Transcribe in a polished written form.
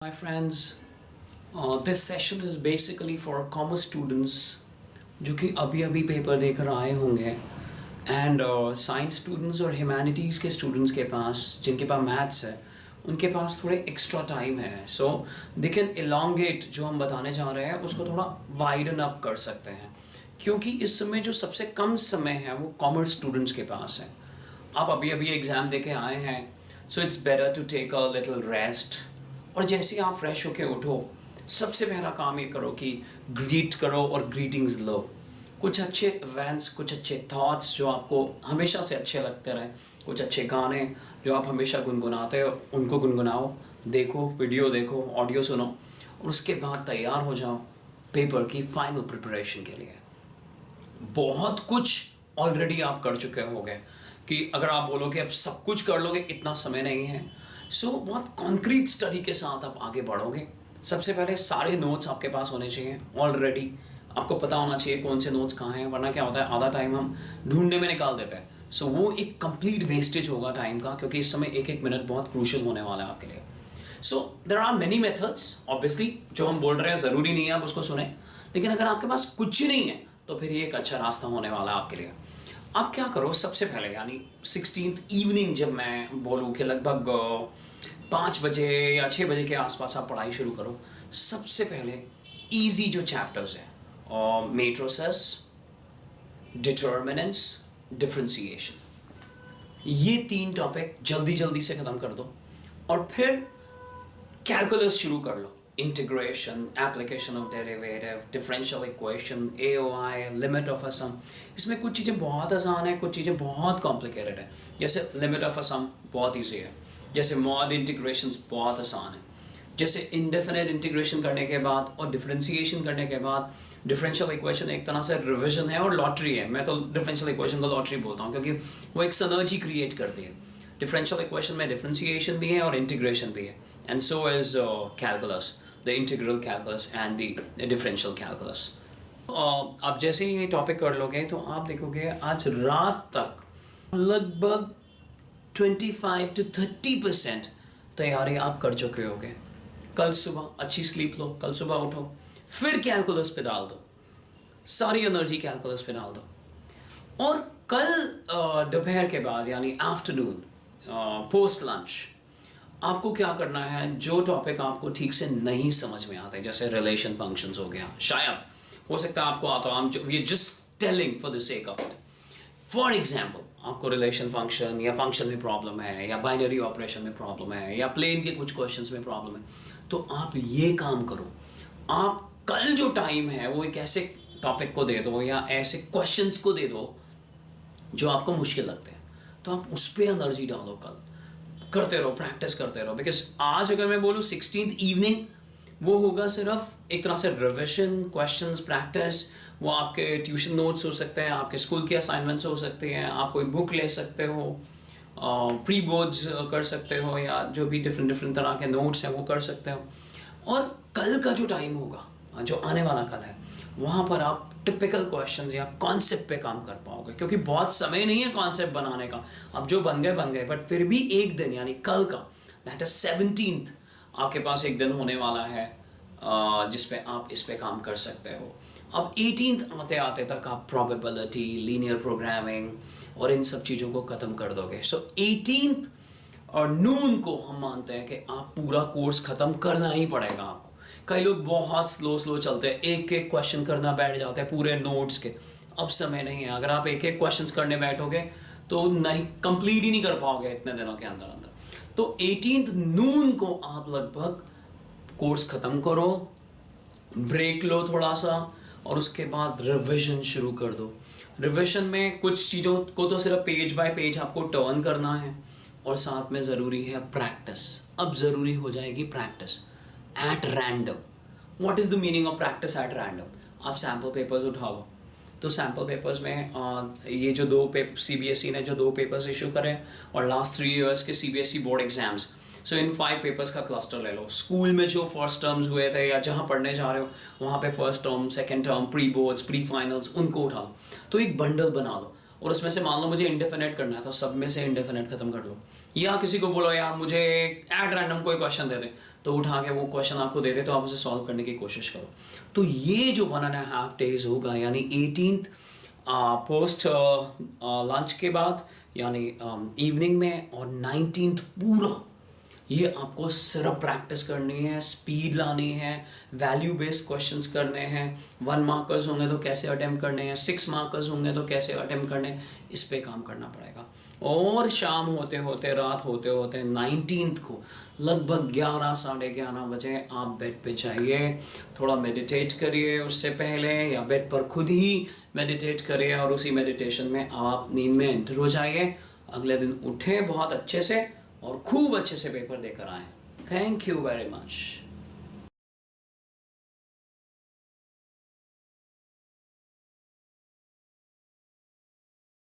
My friends, this session is basically for commerce students जो कि अभी अभी पेपर देकर आए होंगे एंड साइंस स्टूडेंट्स और ह्यूमैनिटीज़ के स्टूडेंट्स के पास जिनके पास मैथ्स है उनके पास थोड़े एक्स्ट्रा टाइम है सो दे कैन एलोंगेट जो हम बताने जा रहे हैं उसको थोड़ा वाइडन अप कर सकते हैं क्योंकि इस समय जो सबसे कम समय है वो कॉमर्स स्टूडेंट्स के पास है। आप अभी अभी एग्ज़ाम दे के आए हैं so it's better to take a little rest और जैसे ही आप फ्रेश होके उठो सबसे पहला काम ये करो कि ग्रीट करो और ग्रीटिंग्स लो। कुछ अच्छे इवेंट्स, कुछ अच्छे थॉट्स जो आपको हमेशा से अच्छे लगते रहे, कुछ अच्छे गाने जो आप हमेशा गुनगुनाते हो उनको गुनगुनाओ, देखो वीडियो, देखो ऑडियो सुनो और उसके बाद तैयार हो जाओ पेपर की फाइनल प्रिपरेशन के लिए। बहुत कुछ ऑलरेडी आप कर चुके होगे कि अगर आप बोलोगे अब सब कुछ कर लोगे इतना समय नहीं है सो बहुत कॉन्क्रीट स्टडी के साथ आप आगे बढ़ोगे। सबसे पहले सारे नोट्स आपके पास होने चाहिए ऑलरेडी, आपको पता होना चाहिए कौन से नोट्स कहाँ हैं, वरना क्या होता है आधा टाइम हम ढूंढने में निकाल देते हैं सो वो एक कंप्लीट वेस्टेज होगा टाइम का क्योंकि इस समय एक एक मिनट बहुत क्रूशियल होने वाला है आपके लिए। So there are many methods obviously जो हम बोल रहे हैं ज़रूरी नहीं है आप उसको सुने, लेकिन अगर आपके पास कुछ ही नहीं है तो फिर ये एक अच्छा रास्ता होने वाला है आपके लिए। आप क्या करो सबसे पहले यानी 16th इवनिंग जब मैं बोलूँ कि लगभग 5 बजे या 6 बजे के आसपास आप पढ़ाई शुरू करो। सबसे पहले इजी जो चैप्टर्स हैं और मेट्रिसेस, डिटर्मिनेंट्स, डिफरेंशिएशन, ये 3 टॉपिक जल्दी जल्दी से ख़त्म कर दो और फिर कैलकुलस शुरू कर लो। Integration, application of derivative, differential equation, AOI, limit of a sum. इसमें कुछ चीज़ें बहुत आसान है, कुछ चीज़ें बहुत कॉम्प्लिकेटेड है। जैसे लिमिट ऑफ अ सम बहुत ईजी है, जैसे मॉड इंटीग्रेशंस बहुत आसान है, जैसे इंडेफिनेट इंटीग्रेशन करने के बाद और डिफरेंशिएशन करने के बाद डिफरेंशियल इक्वेशन एक तरह से रिविजन है और लॉटरी है। मैं तो डिफरेंशियल इक्वेशन को लॉटरी बोलता हूँ क्योंकि वो एक सिनर्जी क्रिएट करती है। डिफरेंशियल इक्वेशन में डिफरेंशिएशन भी है और इंटीग्रेशन भी है and so is calculus, the integral calculus and the differential calculus. आप जैसे ही ये टॉपिक कर लोगे तो आप देखोगे आज रात तक लगभग 25 to 30% तैयारी आप कर चुके होगे। कल सुबह अच्छी स्लीप लो, कल सुबह उठो फिर कैलकुलस पे डाल दो, सारी एनर्जी कैलकुलस पे डाल दो और कल दोपहर के बाद यानी आफ्टरनून पोस्ट लंच आपको क्या करना है, जो टॉपिक आपको ठीक से नहीं समझ में आते जैसे रिलेशन फंक्शंस हो गया, शायद हो सकता है आपको आता हो, we are just telling for the sake of it. For example आपको रिलेशन फंक्शन या फंक्शन में प्रॉब्लम है या बाइनरी ऑपरेशन में प्रॉब्लम है या प्लेन के कुछ क्वेश्चंस में प्रॉब्लम है तो आप ये काम करो, आप कल जो टाइम है वो एक ऐसे टॉपिक को दे दो या ऐसे क्वेश्चंस को दे दो जो आपको मुश्किल लगते हैं तो आप उस पर एनर्जी डालो, कल करते रहो, प्रैक्टिस करते रहो। बिकॉज आज अगर मैं बोलूँ 16th इवनिंग वो होगा सिर्फ एक तरह से रिविजन, क्वेश्चंस, प्रैक्टिस। वो आपके ट्यूशन नोट्स हो सकते हैं, आपके स्कूल के असाइनमेंट्स हो सकते हैं, आप कोई बुक ले सकते हो, प्री बोर्ड्स कर सकते हो या जो भी डिफरेंट डिफरेंट तरह के नोट्स हैं वो कर सकते हो। और कल का जो टाइम होगा, जो आने वाला कल है, वहाँ पर आप टिपिकल क्वेश्चंस या कॉन्सेप्ट पे काम कर पाओगे क्योंकि बहुत समय नहीं है कॉन्सेप्ट बनाने का। अब जो बन गए बट फिर भी एक दिन यानी कल का दैट इज 17th आपके पास एक दिन होने वाला है जिस पे आप इस पे काम कर सकते हो। अब 18th आते आते तक आप प्रोबेबिलिटी, लीनियर प्रोग्रामिंग और इन सब चीज़ों को ख़त्म कर दोगे। सो 18th और नून को हम मानते हैं कि आप पूरा कोर्स ख़त्म करना ही पड़ेगा आपको। कई लोग बहुत स्लो चलते हैं, एक एक क्वेश्चन करना बैठ जाते हैं पूरे नोट्स के। अब समय नहीं है, अगर आप एक एक क्वेश्चंस करने बैठोगे तो नहीं कंप्लीट ही नहीं कर पाओगे इतने दिनों के अंदर अंदर। तो 18th नून को आप लगभग कोर्स ख़त्म करो, ब्रेक लो थोड़ा सा और उसके बाद रिविजन शुरू कर दो। रिविजन में कुछ चीज़ों को तो सिर्फ पेज बाय पेज आपको टर्न करना है और साथ में ज़रूरी है प्रैक्टिस। अब ज़रूरी हो जाएगी practice at random. What is the meaning of practice at random? आप सैम्पल पेपर्स उठा लो, तो सैम्पल पेपर्स में ये जो 2 पेपर CBSE ने जो 2 पेपर्स इशू करें और लास्ट 3 इयर्स के CBSE बोर्ड एग्जाम्स, सो इन 5 पेपर्स का क्लस्टर ले लो। स्कूल में जो फर्स्ट टर्म्स हुए थे या जहाँ पढ़ने जा रहे हो वहाँ पे first term, second term, pre boards, pre finals, उनको उठा लो। तो एक बंडल बना लो और उसमें से मान लो मुझे इंडेफिनेट करना है तो सब में से इंडेफिनेट खत्म कर लो। या किसी को बोलो यार मुझे एट रैंडम कोई क्वेश्चन दे दे, तो उठा के वो क्वेश्चन आपको दे दे तो आप उसे सॉल्व करने की कोशिश करो। तो ये जो 1.5 days होगा यानी 18th पोस्ट लंच के बाद यानी इवनिंग में, और 19th पूरा ये आपको सिर्फ प्रैक्टिस करनी है, स्पीड लानी है, वैल्यू बेस्ड क्वेश्चंस करने हैं। 1 मार्कर्स होंगे तो कैसे अटेम्प्ट करने हैं, 6 मार्कर्स होंगे तो कैसे अटेम्प्ट करने हैं, इस पे काम करना पड़ेगा। और शाम होते होते, रात होते होते 19th को लगभग 11 साढ़े 11 बजे आप बेड पे जाइए, थोड़ा मेडिटेट करिए उससे पहले, या बेड पर खुद ही मेडिटेट करिए और उसी मेडिटेशन में आप नींद में एंटर हो जाइए। अगले दिन उठें बहुत अच्छे से और खूब अच्छे से पेपर देकर आएँ। Thank you very much.